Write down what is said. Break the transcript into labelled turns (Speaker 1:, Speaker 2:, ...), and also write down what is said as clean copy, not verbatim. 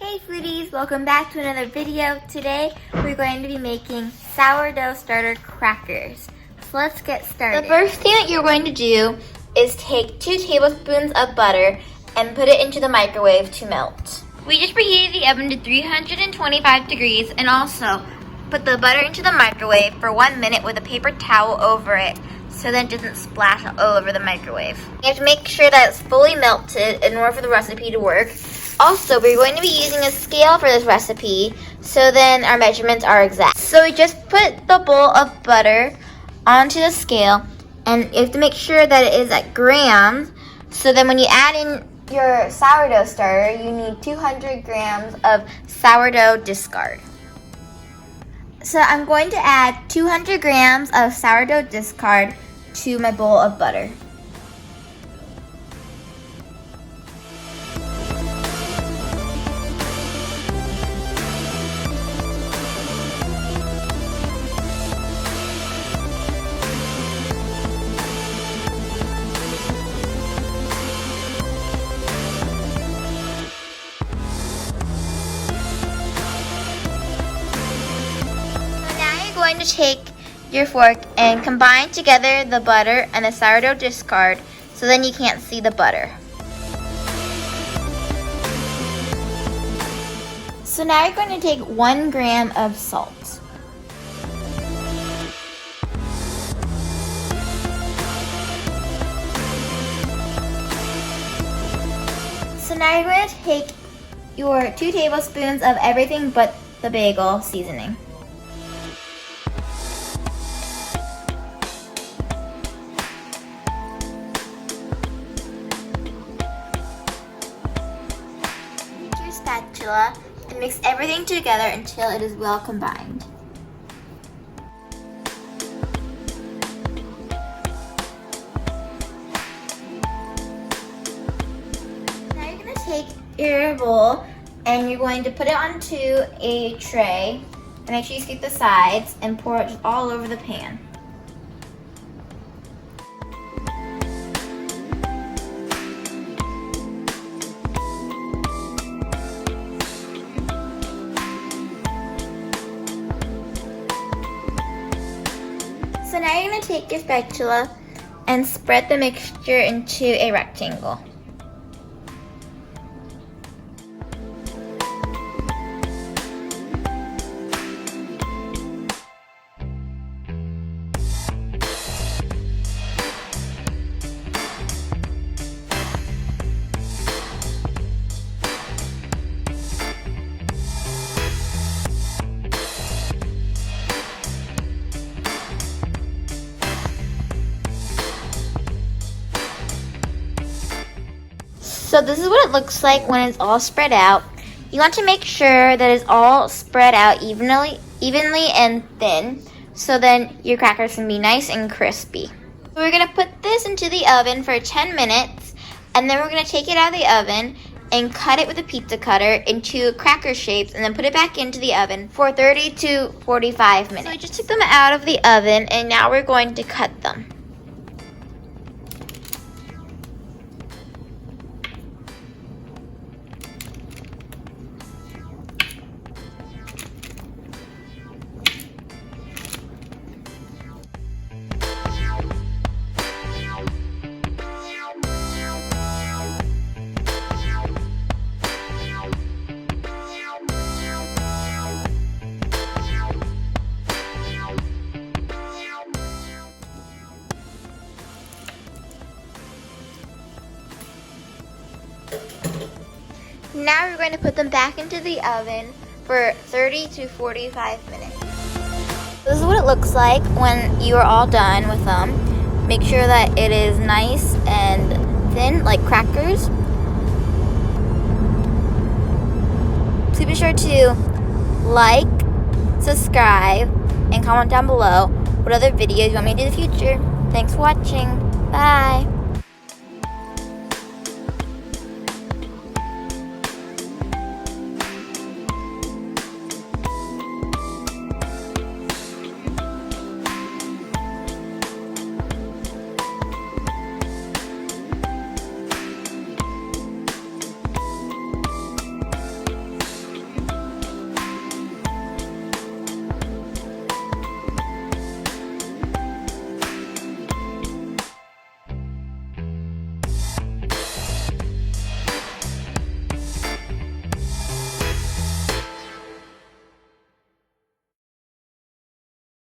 Speaker 1: Hey foodies, welcome back to another video. Today we're going to be making sourdough starter crackers. So let's get started. The first thing that you're going to do is take 2 tablespoons of butter and put it into the microwave to melt. We just preheated the oven to 325 degrees and also put the butter into the microwave for 1 minute with a paper towel over it so that it doesn't splash all over the microwave. You have to make sure that it's fully melted in order for the recipe to work. Also, we're going to be using a scale for this recipe, so then our measurements are exact. So we just put the bowl of butter onto the scale, and you have to make sure that it is at grams. So then when you add in your sourdough starter, you need 200 grams of sourdough discard. So I'm going to add 200 grams of sourdough discard to my bowl of butter. Going to take your fork and combine together the butter and the sourdough discard so then you can't see the butter. So now you're going to take 1 gram of salt. So now you're going to take your 2 tablespoons of everything but the bagel seasoning. Spatula and mix everything together until it is well combined. Now you're going to take your bowl and you're going to put it onto a tray and make sure you scoop the sides and pour it just all over the pan. So now you're going to take your spatula and spread the mixture into a rectangle. So this is what it looks like when it's all spread out. You want to make sure that it's all spread out evenly and thin, so then your crackers can be nice and crispy. So we're going to put this into the oven for 10 minutes, and then we're going to take it out of the oven and cut it with a pizza cutter into cracker shapes, and then put it back into the oven for 30 to 45 minutes. So we just took them out of the oven, and now we're going to cut them. Now we're going to put them back into the oven for 30 to 45 minutes. This is what it looks like when you are all done with them. Make sure that it is nice and thin, like crackers. Please be sure to like, subscribe, and comment down below what other videos you want me to do in the future. Thanks for watching. Bye.